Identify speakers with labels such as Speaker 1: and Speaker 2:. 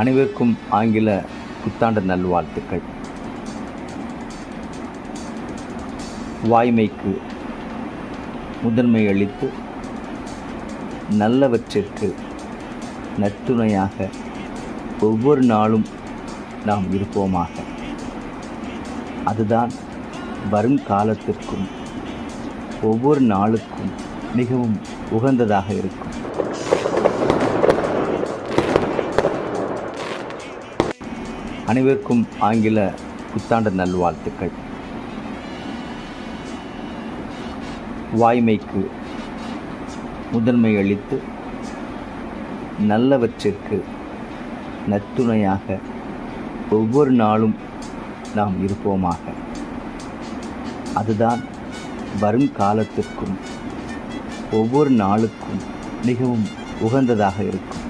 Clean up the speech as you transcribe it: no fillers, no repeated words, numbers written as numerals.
Speaker 1: அனைவருக்கும் ஆங்கில புத்தாண்டு நல்வாழ்த்துக்கள். வாய்மைக்கு முதன்மை அளித்து நல்லவற்றிற்கு நற்றுணையாக ஒவ்வொரு நாளும் நாம் இருப்போமாக. அதுதான் வருங்காலத்திற்கும் ஒவ்வொரு நாளுக்கும் மிகவும் உகந்ததாக இருக்கும். அனைவருக்கும் ஆங்கில புத்தாண்டு நல்வாழ்த்துக்கள். வாய்மைக்கு முதன்மை அளித்து நல்லவற்றிற்கு நற்றுணையாக ஒவ்வொரு நாளும் நாம் இருப்போமாக. அதுதான் வருங்காலத்திற்கும் ஒவ்வொரு நாளுக்கும் மிகவும் உகந்ததாக இருக்கும்.